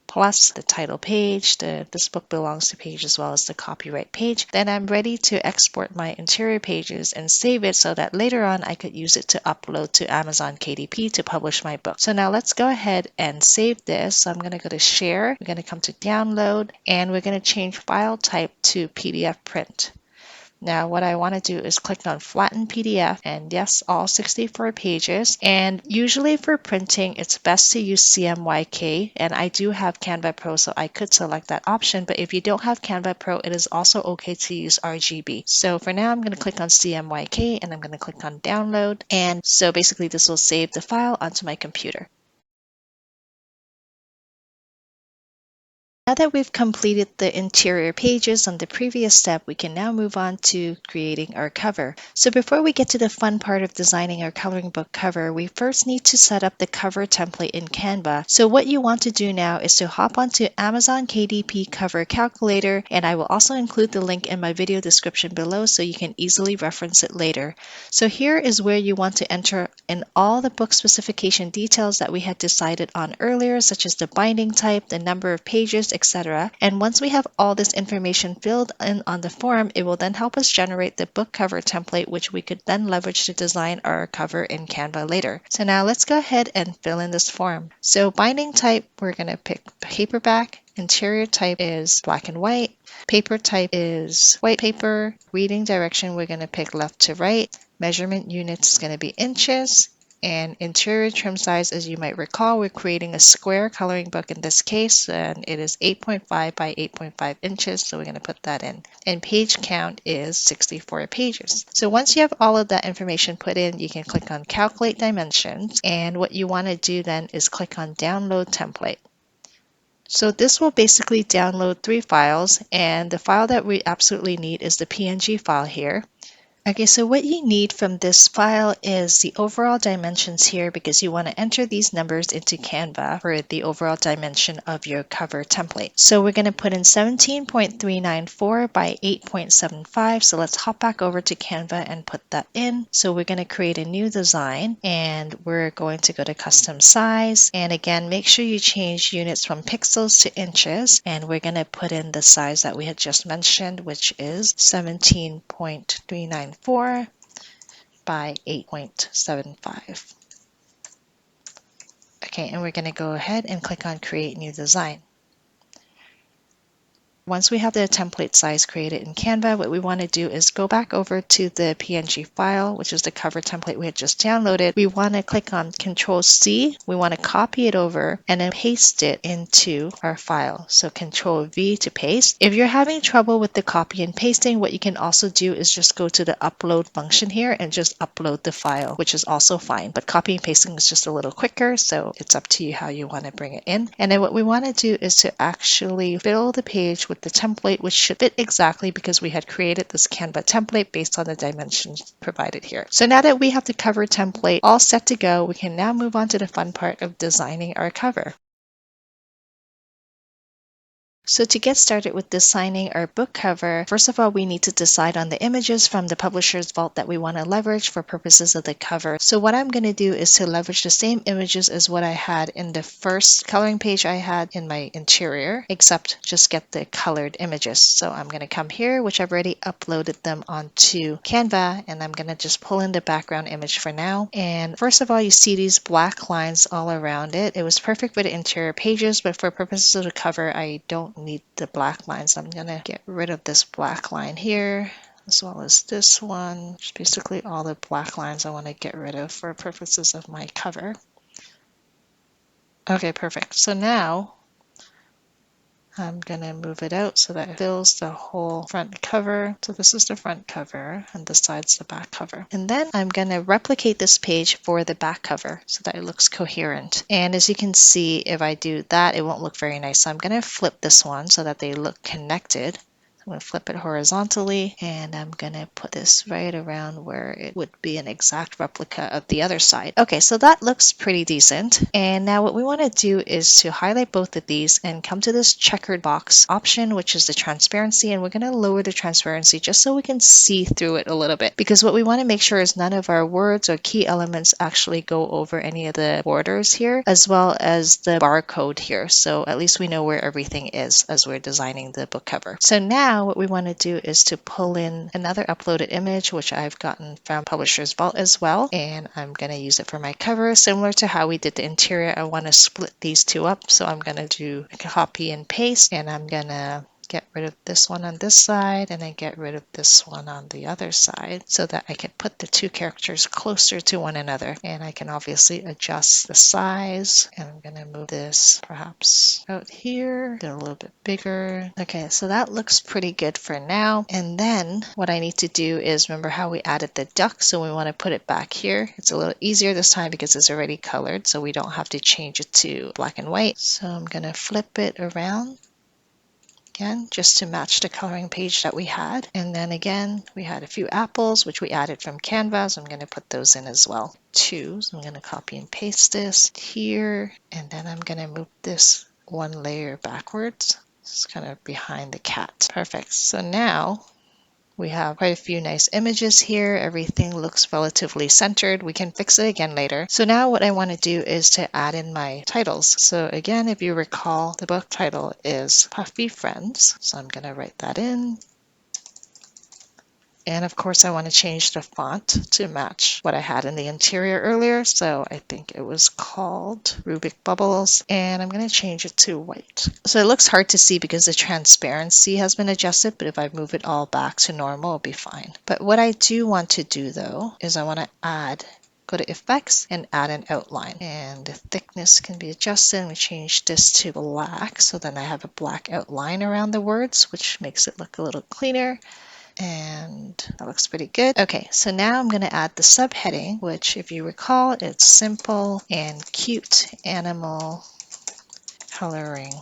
plus the title page, this book belongs to page, as well as the copyright page. Then I'm ready to export my interior pages and save it so that later on I could use it to upload to Amazon KDP to publish my book. So now let's go ahead and save this. So I'm going to go to share, we're going to come to download, and we're going to change file type to PDF print. Now what I want to do is click on flatten PDF, and yes, all 64 pages. And usually for printing, it's best to use CMYK, and I do have Canva Pro, so I could select that option. But if you don't have Canva Pro, it is also okay to use RGB. So for now, I'm going to click on CMYK, and I'm going to click on download. And so basically this will save the file onto my computer. Now that we've completed the interior pages on the previous step, we can now move on to creating our cover. So before we get to the fun part of designing our coloring book cover, we first need to set up the cover template in Canva. So what you want to do now is to hop onto Amazon KDP cover calculator, and I will also include the link in my video description below so you can easily reference it later. So here is where you want to enter in all the book specification details that we had decided on earlier, such as the binding type, the number of pages, etc. And once we have all this information filled in on the form, it will then help us generate the book cover template, which we could then leverage to design our cover in Canva later. So now let's go ahead and fill in this form. So binding type, we're going to pick paperback. Interior type is black and white. Paper type is white paper. Reading direction, we're going to pick left to right. Measurement units is going to be inches. And interior trim size, as you might recall, we're creating a square coloring book in this case, and it is 8.5 by 8.5 inches, so we're going to put that in. And page count is 64 pages. So once you have all of that information put in, you can click on Calculate Dimensions, and what you want to do then is click on Download Template. So this will basically download 3 files, and the file that we absolutely need is the PNG file here. Okay, so what you need from this file is the overall dimensions here, because you want to enter these numbers into Canva for the overall dimension of your cover template. So we're going to put in 17.394 by 8.75. So let's hop back over to Canva and put that in. So we're going to create a new design, and we're going to go to custom size. And again, make sure you change units from pixels to inches. And we're going to put in the size that we had just mentioned, which is 17.394 by 8.75. Okay, and we're going to go ahead and click on Create New Design. Once we have the template size created in Canva, what we want to do is go back over to the PNG file, which is the cover template we had just downloaded. We want to click on Control C. We want to copy it over and then paste it into our file. So Control V to paste. If you're having trouble with the copy and pasting, what you can also do is just go to the upload function here and just upload the file, which is also fine. But copy and pasting is just a little quicker, so it's up to you how you want to bring it in. And then what we want to do is to actually fill the page with the template, which should fit exactly because we had created this Canva template based on the dimensions provided here. So now that we have the cover template all set to go, we can now move on to the fun part of designing our cover. So to get started with designing our book cover, first of all, we need to decide on the images from the publisher's vault that we want to leverage for purposes of the cover. So what I'm going to do is to leverage the same images as what I had in the first coloring page I had in my interior, except just get the colored images. So I'm going to come here, which I've already uploaded them onto Canva, and I'm going to just pull in the background image for now. And first of all, you see these black lines all around it. It was perfect for the interior pages, but for purposes of the cover, I don't need the black lines. I'm gonna get rid of this black line here, as well as this one. Just basically all the black lines I want to get rid of for purposes of my cover. Okay, perfect. So now I'm gonna move it out so that it fills the whole front cover. So this is the front cover and this side's the back cover. And then I'm gonna replicate this page for the back cover so that it looks coherent. And as you can see, if I do that, it won't look very nice. So I'm gonna flip this one so that they look connected. I'm going to flip it horizontally and I'm going to put this right around where it would be an exact replica of the other side. Okay, so that looks pretty decent. And now what we want to do is to highlight both of these and come to this checkered box option, which is the transparency. And we're going to lower the transparency just so we can see through it a little bit. Because what we want to make sure is none of our words or key elements actually go over any of the borders here, as well as the barcode here. So at least we know where everything is as we're designing the book cover. So now what we want to do is to pull in another uploaded image, which I've gotten from Publisher's Vault as well, and I'm going to use it for my cover. Similar to how we did the interior, I want to split these two up, so I'm going to do a copy and paste, and I'm going to get rid of this one on this side and then get rid of this one on the other side so that I can put the two characters closer to one another. And I can obviously adjust the size, and I'm going to move this perhaps out here, get a little bit bigger. Okay, so that looks pretty good for now. And then what I need to do is, remember how we added the duck, so we want to put it back here. It's a little easier this time because it's already colored, so we don't have to change it to black and white. So I'm going to flip it around again, just to match the coloring page that we had. And then again, we had a few apples, which we added from Canva, so I'm going to put those in as well too. So I'm going to copy and paste this here, and then I'm going to move this one layer backwards. It's kind of behind the cat. Perfect. So now we have quite a few nice images here. Everything looks relatively centered. We can fix it again later. So now what I want to do is to add in my titles. So again, if you recall, the book title is Puffy Friends. So I'm going to write that in. And of course, I want to change the font to match what I had in the interior earlier. So I think it was called Rubik Bubbles, and I'm going to change it to white. So it looks hard to see because the transparency has been adjusted, but if I move it all back to normal, it'll be fine. But what I do want to do though, is I want to go to effects and add an outline, and the thickness can be adjusted, and we change this to black. So then I have a black outline around the words, which makes it look a little cleaner. And that looks pretty good. Okay, so now I'm going to add the subheading, which if you recall, it's simple and cute animal coloring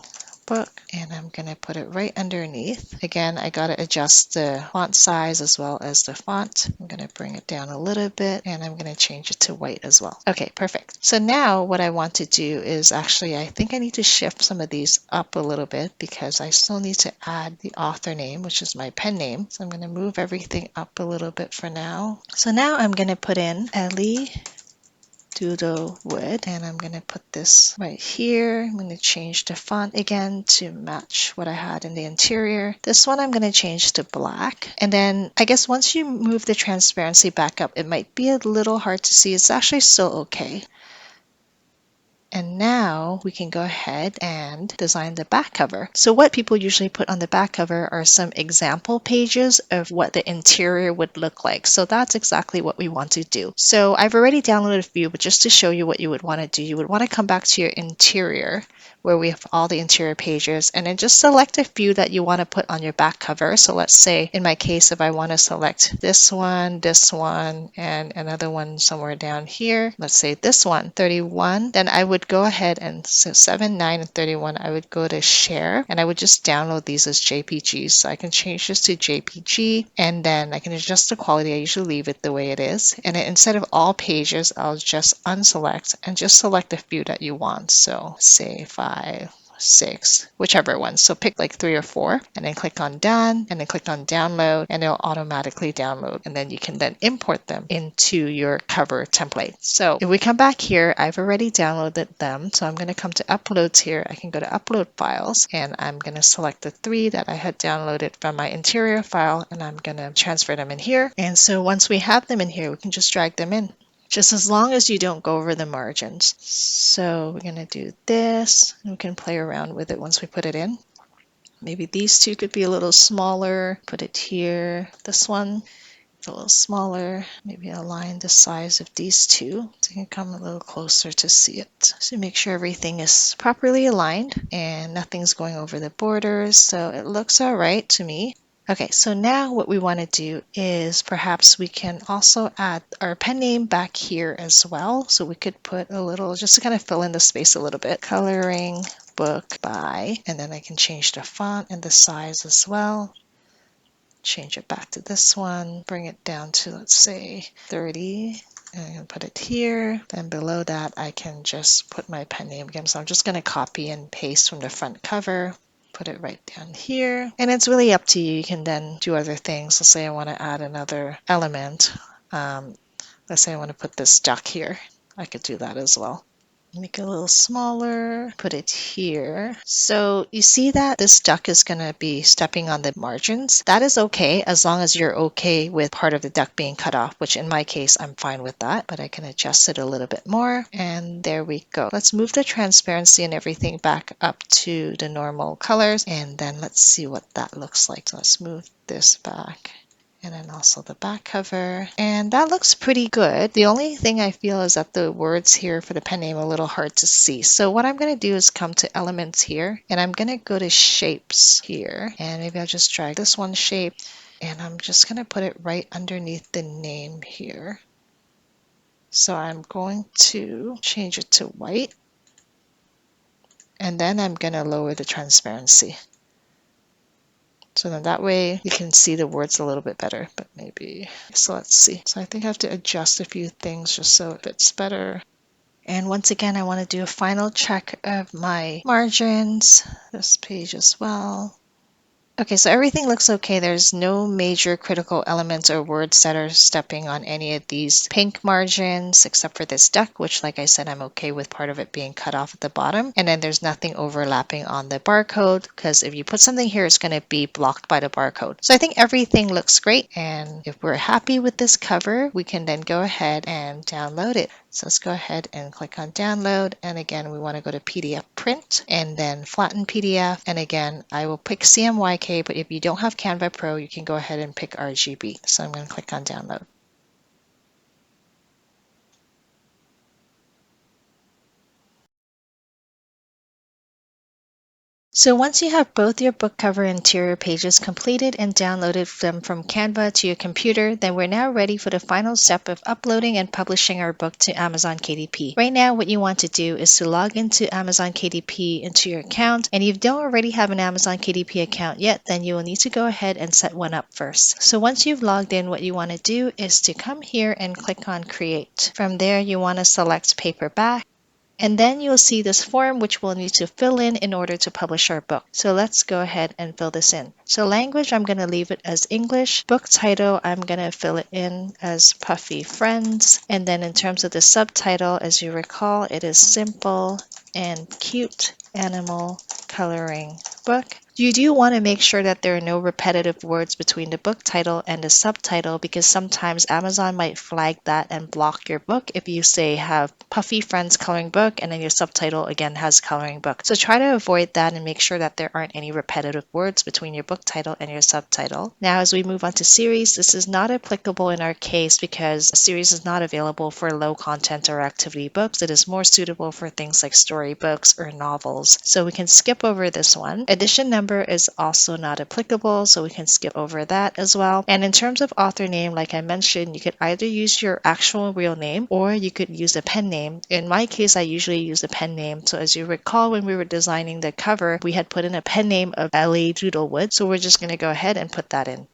book, and I'm going to put it right underneath. Again, I got to adjust the font size as well as the font. I'm going to bring it down a little bit, and I'm going to change it to white as well. Okay, perfect. So now what I want to do is actually, I think I need to shift some of these up a little bit because I still need to add the author name, which is my pen name. So I'm going to move everything up a little bit for now. So now I'm going to put in Ellie Doodle Wood, and I'm going to put this right here. I'm going to change the font again to match what I had in the interior. This one I'm going to change to black, and then I guess once you move the transparency back up, it might be a little hard to see. It's actually still okay. And now we can go ahead and design the back cover. So what people usually put on the back cover are some example pages of what the interior would look like. So that's exactly what we want to do. So I've already downloaded a few, but just to show you what you would want to do, you would want to come back to your interior where we have all the interior pages, and then just select a few that you want to put on your back cover. So let's say in my case, if I want to select this one, and another one somewhere down here, let's say this one, 31, then I would go ahead and so 7, 9, and 31, I would go to share, and I would just download these as JPGs. So I can change this to JPG, and then I can adjust the quality. I usually leave it the way it is. And then instead of all pages, I'll just unselect and just select a few that you want. So say 5, 6, whichever one. So pick like 3 or 4, and then click on done, and then click on download, and it'll automatically download. And then you can then import them into your cover template. So if we come back here, I've already downloaded them. So I'm going to come to uploads here. I can go to upload files, and I'm going to select the 3 that I had downloaded from my interior file, and I'm going to transfer them in here. And so once we have them in here, we can just drag them in, just as long as you don't go over the margins. So we're going to do this, and we can play around with it once we put it in. Maybe these two could be a little smaller. Put it here. This one. a little smaller, maybe align the size of these two so you can come a little closer to see it. So make sure everything is properly aligned and nothing's going over the borders, so it looks all right to me. Okay, so now what we want to do is perhaps we can also add our pen name back here as well. So we could put a little, just to kind of fill in the space a little bit, coloring book by, and then I can change the font and the size as well. Change it back to this one, bring it down to, let's say, 30, and I'm gonna put it here. Then below that, I can just put my pen name again. So I'm just gonna copy and paste from the front cover, put it right down here. And it's really up to you. You can then do other things. Let's say I want to add another element. Let's say I want to put this duck here. I could do that as well. Make it a little smaller, put it here. So you see that this duck is going to be stepping on the margins. That is okay as long as you're okay with part of the duck being cut off, which in my case, I'm fine with that, but I can adjust it a little bit more. And there we go. Let's move the transparency and everything back up to the normal colors. And then let's see what that looks like. So let's move this back. And then also the back cover. And that looks pretty good. The only thing I feel is that the words here for the pen name are a little hard to see. So what I'm going to do is come to elements here, and I'm going to go to shapes here. And maybe I'll just drag this one shape, and I'm just going to put it right underneath the name here. So I'm going to change it to white. And then I'm going to lower the transparency. So then that way you can see the words a little bit better, but maybe, so let's see. So I think I have to adjust a few things just so it fits better. And once again, I want to do a final check of my margins, this page as well. Okay, so everything looks okay. There's no major critical elements or words that are stepping on any of these pink margins, except for this duck, which, like I said, I'm okay with part of it being cut off at the bottom. And then there's nothing overlapping on the barcode, because if you put something here, it's going to be blocked by the barcode. So I think everything looks great. And if we're happy with this cover, we can then go ahead and download it. So let's go ahead and click on download. And again, we want to go to PDF print and then flatten PDF. And again, I will pick CMYK, but if you don't have Canva Pro, you can go ahead and pick RGB. So I'm going to click on download. So once you have both your book cover and interior pages completed and downloaded them from Canva to your computer, then we're now ready for the final step of uploading and publishing our book to Amazon KDP. Right now, what you want to do is to log into Amazon KDP into your account. And if you don't already have an Amazon KDP account yet, then you will need to go ahead and set one up first. So once you've logged in, what you want to do is to come here and click on Create. From there, you want to select Paperback. And then you'll see this form which we'll need to fill in order to publish our book. So let's go ahead and fill this in. So language, I'm going to leave it as English. Book title, I'm going to fill it in as Puffy Friends. And then in terms of the subtitle, as you recall, it is Simple and Cute Animal Coloring Book. You do want to make sure that there are no repetitive words between the book title and the subtitle, because sometimes Amazon might flag that and block your book if you say have Puffy Friends Coloring Book and then your subtitle again has Coloring Book. So try to avoid that and make sure that there aren't any repetitive words between your book title and your subtitle. Now as we move on to series, this is not applicable in our case because a series is not available for low content or activity books. It is more suitable for things like storybooks or novels. So we can skip over this one. Edition number is also not applicable, so we can skip over that as well. And in terms of author name, like I mentioned, you could either use your actual real name or you could use a pen name. In my case, I usually use a pen name. So as you recall, when we were designing the cover, we had put in a pen name of Ellie Doodlewood. So we're just going to go ahead and put that in.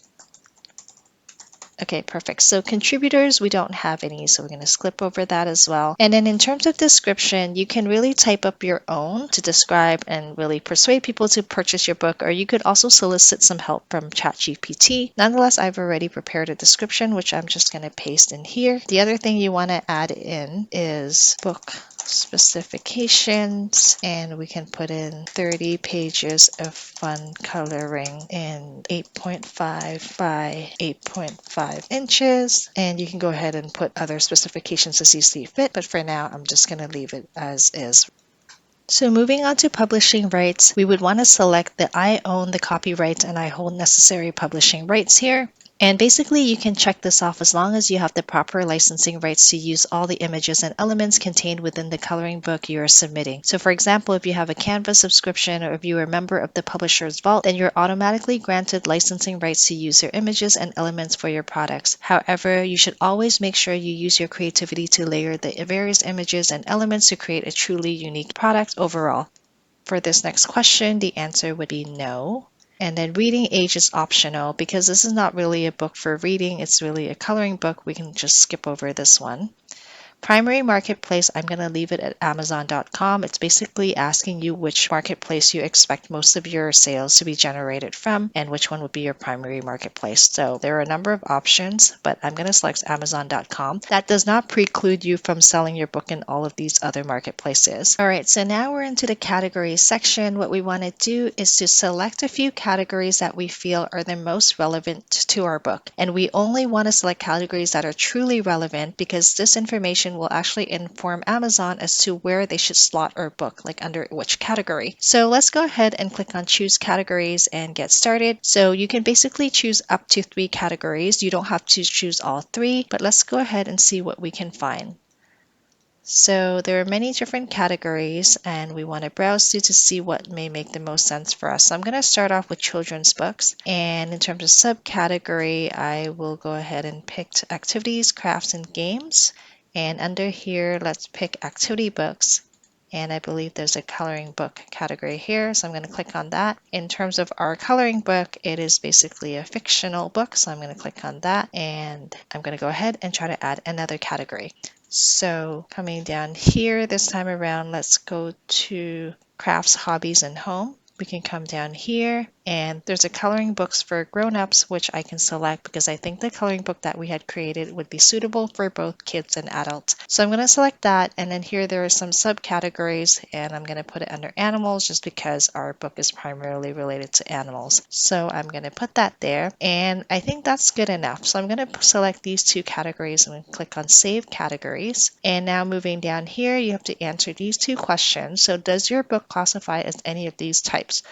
Okay, perfect. So contributors, we don't have any, so we're going to skip over that as well. And then in terms of description, you can really type up your own to describe and really persuade people to purchase your book, or you could also solicit some help from ChatGPT. Nonetheless, I've already prepared a description, which I'm just going to paste in here. The other thing you want to add in is book specifications, and we can put in 30 pages of fun coloring in 8.5 by 8.5 inches, and you can go ahead and put other specifications as you see fit, but for now I'm just going to leave it as is. So moving on to publishing rights, we would want to select the I own the copyright and I hold necessary publishing rights here. And basically, you can check this off as long as you have the proper licensing rights to use all the images and elements contained within the coloring book you are submitting. So for example, if you have a Canva subscription or if you are a member of the publisher's vault, then you're automatically granted licensing rights to use your images and elements for your products. However, you should always make sure you use your creativity to layer the various images and elements to create a truly unique product overall. For this next question, the answer would be no. And then reading age is optional because this is not really a book for reading, it's really a coloring book. We can just skip over this one. Primary marketplace, I'm going to leave it at Amazon.com. It's basically asking you which marketplace you expect most of your sales to be generated from and which one would be your primary marketplace. So there are a number of options, but I'm going to select Amazon.com. That does not preclude you from selling your book in all of these other marketplaces. All right, so now we're into the categories section. What we want to do is to select a few categories that we feel are the most relevant to our book. And we only want to select categories that are truly relevant because this information will actually inform Amazon as to where they should slot our book, like under which category. So let's go ahead and click on choose categories and get started. So you can basically choose up to 3 categories. You don't have to choose all 3, but let's go ahead and see what we can find. So there are many different categories and we want to browse through to see what may make the most sense for us. So I'm going to start off with children's books, and in terms of subcategory, I will go ahead and pick activities, crafts, and games. And under here, let's pick activity books. And I believe there's a coloring book category here, so I'm going to click on that. In terms of our coloring book, it is basically a fictional book, so I'm going to click on that, and I'm going to go ahead and try to add another category. So coming down here this time around, let's go to crafts, hobbies, and home. We can come down here and there's a coloring books for grown-ups, which I can select because I think the coloring book that we had created would be suitable for both kids and adults. So I'm going to select that, and then here there are some subcategories and I'm going to put it under animals just because our book is primarily related to animals. So I'm going to put that there, and I think that's good enough. So I'm going to select these 2 categories and click on save categories. And now moving down here, you have to answer these 2 questions. So does your book classify as any of these types?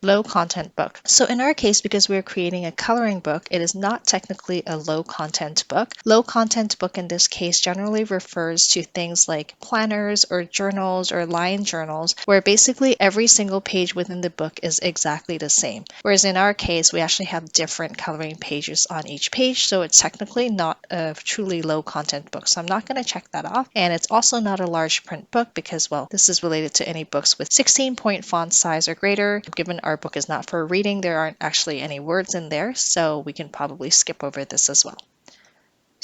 Low content book. So in our case, because we're creating a coloring book, it is not technically a low content book. Low content book in this case generally refers to things like planners or journals or line journals, where basically every single page within the book is exactly the same. Whereas in our case, we actually have different coloring pages on each page, so it's technically not a truly low content book. So I'm not going to check that off. And it's also not a large print book because, well, this is related to any books with 16-point font size or greater. Given our book is not for reading, there aren't actually any words in there, so we can probably skip over this as well.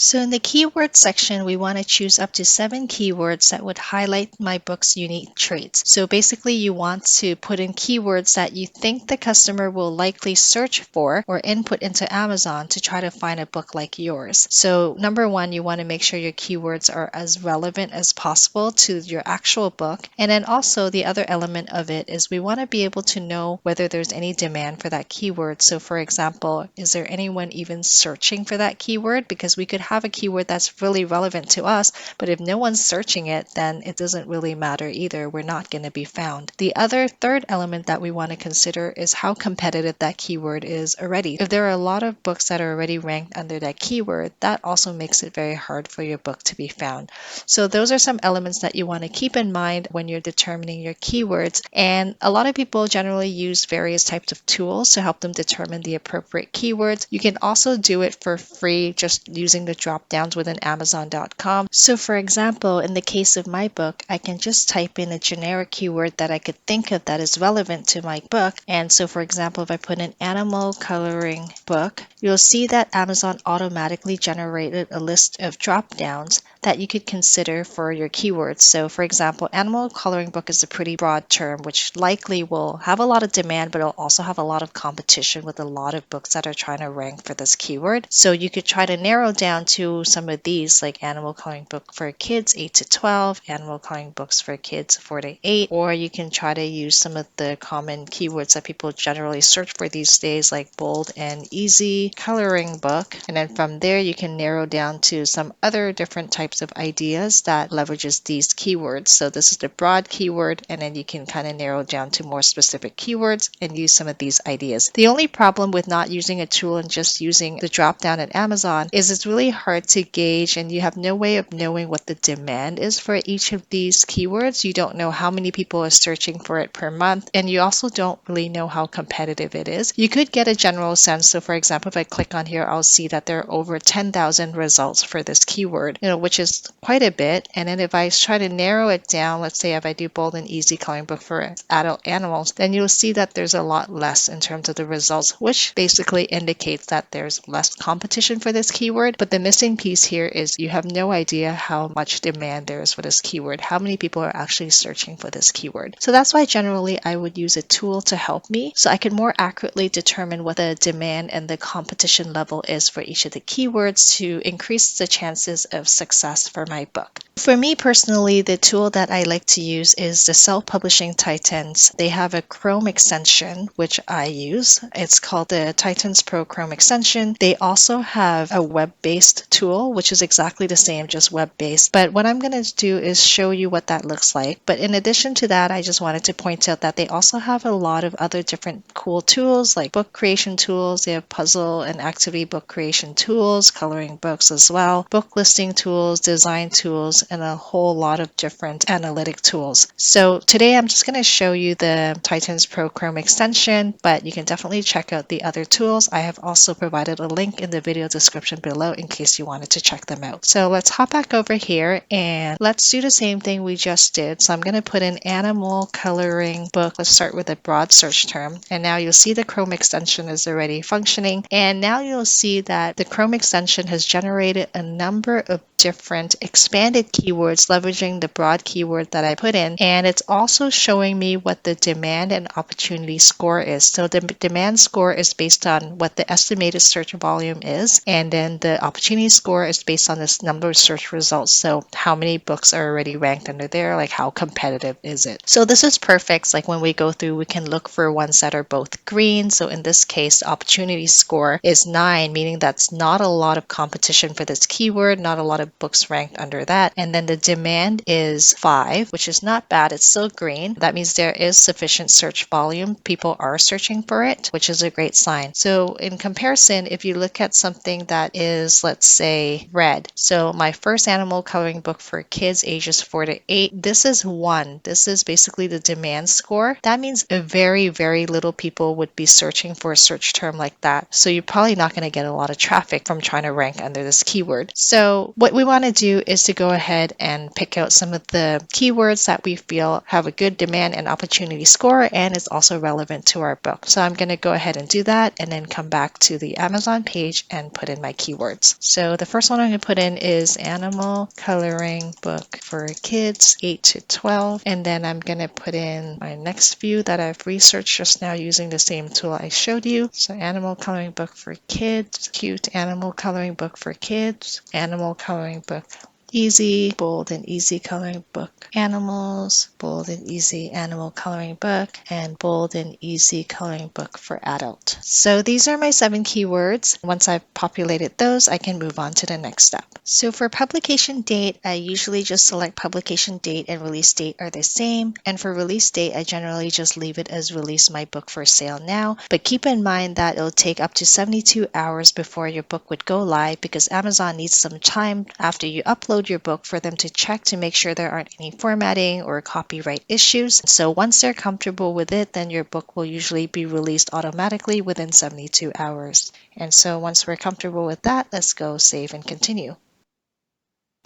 So in the keyword section, we want to choose up to 7 keywords that would highlight my book's unique traits. So basically you want to put in keywords that you think the customer will likely search for or input into Amazon to try to find a book like yours. So number 1, you want to make sure your keywords are as relevant as possible to your actual book. And then also the other element of it is we want to be able to know whether there's any demand for that keyword. So for example, is there anyone even searching for that keyword? Because we could have a keyword that's really relevant to us, but if no one's searching it, then it doesn't really matter either. We're not going to be found. The other third element that we want to consider is how competitive that keyword is already. If there are a lot of books that are already ranked under that keyword, that also makes it very hard for your book to be found. So those are some elements that you want to keep in mind when you're determining your keywords. And a lot of people generally use various types of tools to help them determine the appropriate keywords. You can also do it for free just using the drop downs within Amazon.com. So for example, in the case of my book, I can just type in a generic keyword that I could think of that is relevant to my book. And so for example, if I put in animal coloring book, you'll see that Amazon automatically generated a list of drop downs that you could consider for your keywords. So for example, animal coloring book is a pretty broad term, which likely will have a lot of demand, but it'll also have a lot of competition with a lot of books that are trying to rank for this keyword. So you could try to narrow down to some of these, like animal coloring book for kids 8 to 12, animal coloring books for kids 4 to 8, or you can try to use some of the common keywords that people generally search for these days, like bold and easy coloring book. And then from there, you can narrow down to some other different types of ideas that leverages these keywords. So this is the broad keyword, and then you can kind of narrow down to more specific keywords and use some of these ideas. The only problem with not using a tool and just using the drop down at Amazon is it's really hard to gauge, and you have no way of knowing what the demand is for each of these keywords. You don't know how many people are searching for it per month, and you also don't really know how competitive it is. You could get a general sense. So for example, if I click on here, I'll see that there are over 10,000 results for this keyword, which is quite a bit. And then if I try to narrow it down, let's say if I do bold and easy coloring book for adult animals, then you'll see that there's a lot less in terms of the results, which basically indicates that there's less competition for this keyword. But the missing piece here is you have no idea how much demand there is for this keyword, how many people are actually searching for this keyword. So that's why generally I would use a tool to help me so I can more accurately determine what the demand and the competition level is for each of the keywords to increase the chances of success for my book. For me personally, the tool that I like to use is the Self-Publishing Titans. They have a Chrome extension, which I use. It's called the Titans Pro Chrome extension. They also have a web-based tool, which is exactly the same, just web-based. But what I'm going to do is show you what that looks like. But in addition to that, I just wanted to point out that they also have a lot of other different cool tools, like book creation tools. They have puzzle and activity book creation tools, coloring books as well, book listing tools, design tools, and a whole lot of different analytic tools. So today I'm just going to show you the Titans Pro Chrome extension, but you can definitely check out the other tools. I have also provided a link in the video description below in case you wanted to check them out. So let's hop back over here and let's do the same thing we just did. So I'm going to put in animal coloring book. Let's start with a broad search term. And now you'll see the Chrome extension is already functioning. And now you'll see that the Chrome extension has generated a number of different expanded keywords leveraging the broad keyword that I put in, and it's also showing me what the demand and opportunity score is. So the demand score is based on what the estimated search volume is, and then the opportunity score is based on this number of search results. So how many books are already ranked under there, like how competitive is it? So this is perfect. Like when we go through, we can look for ones that are both green. So in this case, the opportunity score is 9, meaning that's not a lot of competition for this keyword, not a lot of books ranked under that. And then the demand is 5, which is not bad. It's still green. That means there is sufficient search volume. People are searching for it, which is a great sign. So in comparison, if you look at something that is, let's say, red. So my first animal coloring book for kids ages 4 to 8, this is 1. This is basically the demand score. That means a very, very little people would be searching for a search term like that. So you're probably not going to get a lot of traffic from trying to rank under this keyword. So what we want to do is to go ahead and pick out some of the keywords that we feel have a good demand and opportunity score and is also relevant to our book. So I'm going to go ahead and do that and then come back to the Amazon page and put in my keywords. So the first one I'm going to put in is animal coloring book for kids 8 to 12, and then I'm going to put in my next few that I've researched just now using the same tool I showed you. So animal coloring book for kids, cute animal coloring book for kids, animal coloring book easy, bold and easy coloring book animals, bold and easy animal coloring book, and bold and easy coloring book for adult. So these are my 7 keywords. Once I've populated those, I can move on to the next step. So for publication date, I usually just select publication date and release date are the same. And for release date, I generally just leave it as release my book for sale now. But keep in mind that it'll take up to 72 hours before your book would go live because Amazon needs some time after you upload your book for them to check to make sure there aren't any formatting or copyright issues. So once they're comfortable with it, then your book will usually be released automatically within 72 hours. And so once we're comfortable with that, let's go save and continue.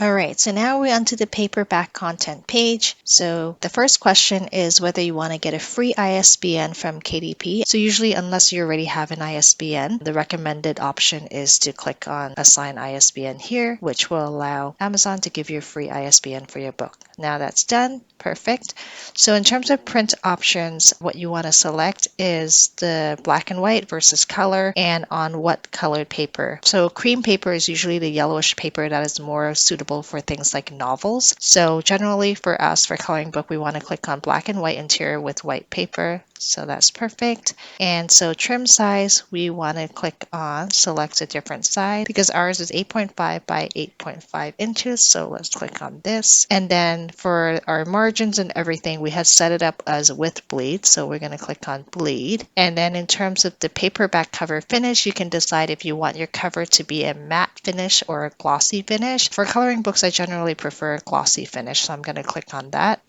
Alright, so now we're onto the paperback content page. So the first question is whether you want to get a free ISBN from KDP. So usually unless you already have an ISBN, the recommended option is to click on Assign ISBN here, which will allow Amazon to give you a free ISBN for your book. Now that's done. Perfect. So in terms of print options, what you want to select is the black and white versus color and on what colored paper. So cream paper is usually the yellowish paper that is more suitable for things like novels. So generally for us, for coloring book, we want to click on black and white interior with white paper. So that's perfect. And so trim size, we want to click on select a different size because ours is 8.5 by 8.5 inches. So let's click on this. And then for our margins and everything, we had set it up as with bleed. So we're going to click on bleed. And then in terms of the paperback cover finish, you can decide if you want your cover to be a matte finish or a glossy finish. For coloring books, I generally prefer a glossy finish. So I'm going to click on that.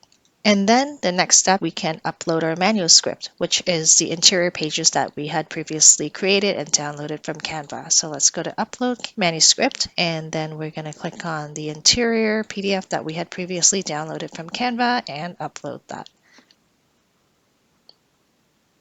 And then the next step, we can upload our manuscript, which is the interior pages that we had previously created and downloaded from Canva. So let's go to upload manuscript, and then we're going to click on the interior PDF that we had previously downloaded from Canva and upload that.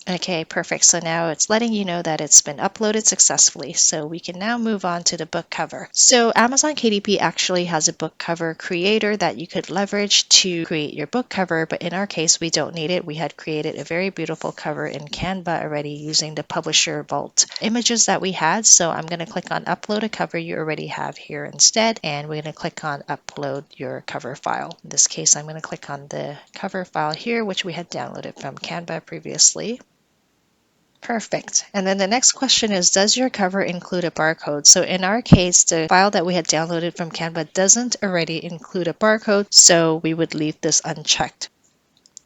Okay, perfect. So now it's letting you know that it's been uploaded successfully. So we can now move on to the book cover. So Amazon KDP actually has a book cover creator that you could leverage to create your book cover, but in our case, we don't need it. We had created a very beautiful cover in Canva already using the Publisher Vault images that we had. So I'm going to click on upload a cover you already have here instead, and we're going to click on upload your cover file. In this case, I'm going to click on the cover file here, which we had downloaded from Canva previously. Perfect. And then the next question is, does your cover include a barcode? So in our case, the file that we had downloaded from Canva doesn't already include a barcode, so we would leave this unchecked.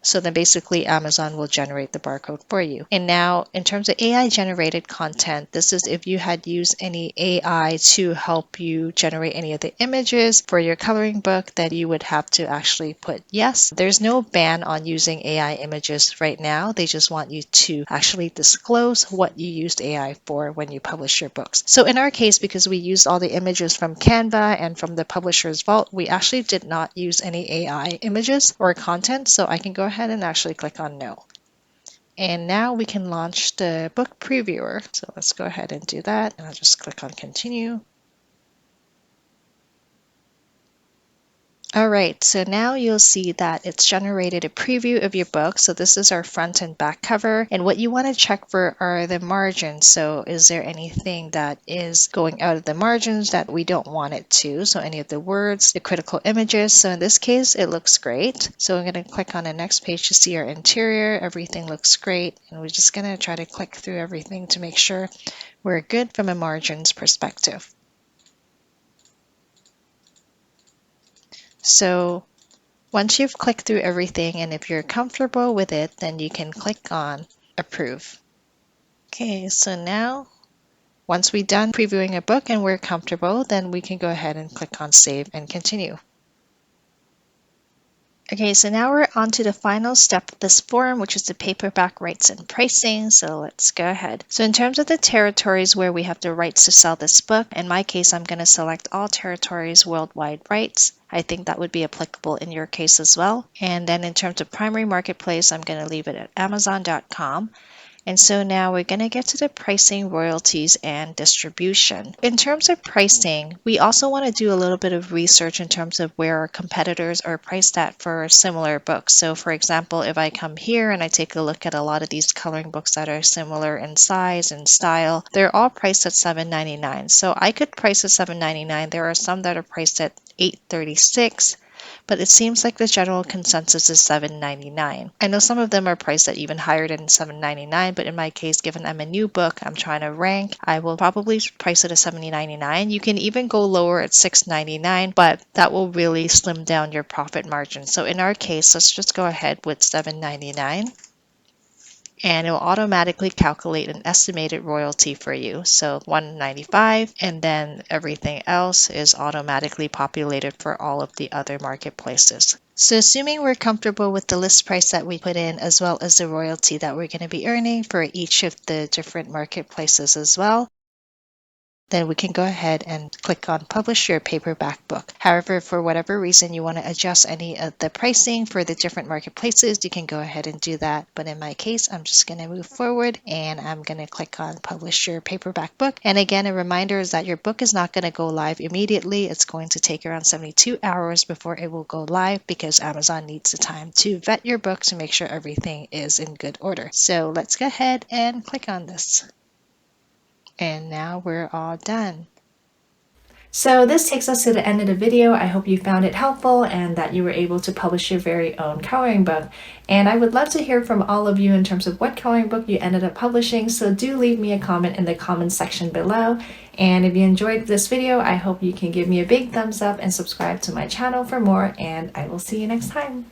So then basically Amazon will generate the barcode for you. And now in terms of AI generated content, this is if you had used any AI to help you generate any of the images for your coloring book, then you would have to actually put yes. There's no ban on using AI images right now. They just want you to actually disclose what you used AI for when you publish your books. So in our case, because we used all the images from Canva and from the Publisher's Vault, we actually did not use any AI images or content. So I can go ahead and actually click on no. And now we can launch the book previewer. So let's go ahead and do that. And I'll just click on continue. All right, so now you'll see that it's generated a preview of your book. So this is our front and back cover. And what you want to check for are the margins. So is there anything that is going out of the margins that we don't want it to? So any of the words, the critical images. So in this case, it looks great. So I'm going to click on the next page to see our interior. Everything looks great. And we're just going to try to click through everything to make sure we're good from a margins perspective. So once you've clicked through everything and if you're comfortable with it, then you can click on approve. Okay, so now once we're done previewing a book and we're comfortable, then we can go ahead and click on save and continue. Okay, so now we're on to the final step of this form, which is the paperback rights and pricing. So let's go ahead. So in terms of the territories where we have the rights to sell this book, in my case, I'm going to select all territories worldwide rights. I think that would be applicable in your case as well. And then in terms of primary marketplace, I'm going to leave it at Amazon.com. And so now we're going to get to the pricing, royalties, and distribution. In terms of pricing, we also want to do a little bit of research in terms of where our competitors are priced at for similar books. So for example, if I come here and I take a look at a lot of these coloring books that are similar in size and style, they're all priced at $7.99. So I could price at $7.99. There are some that are priced at $8.36. But it seems like the general consensus is $7.99. I know some of them are priced at even higher than $7.99, but in my case, given I'm a new book, I'm trying to rank, I will probably price it at $7.99. You can even go lower at $6.99, but that will really slim down your profit margin. So in our case, let's just go ahead with $7.99. And it will automatically calculate an estimated royalty for you. So $1.95, and then everything else is automatically populated for all of the other marketplaces. So assuming we're comfortable with the list price that we put in, as well as the royalty that we're going to be earning for each of the different marketplaces as well, then we can go ahead and click on publish your paperback book. However, for whatever reason you want to adjust any of the pricing for the different marketplaces, you can go ahead and do that. But in my case, I'm just going to move forward and I'm going to click on publish your paperback book. And again, a reminder is that your book is not going to go live immediately. It's going to take around 72 hours before it will go live because Amazon needs the time to vet your book to make sure everything is in good order. So let's go ahead and click on this. And now we're all done. So this takes us to the end of the video. I hope you found it helpful and that you were able to publish your very own coloring book. And I would love to hear from all of you in terms of what coloring book you ended up publishing. So do leave me a comment in the comments section below. And if you enjoyed this video, I hope you can give me a big thumbs up and subscribe to my channel for more. And I will see you next time.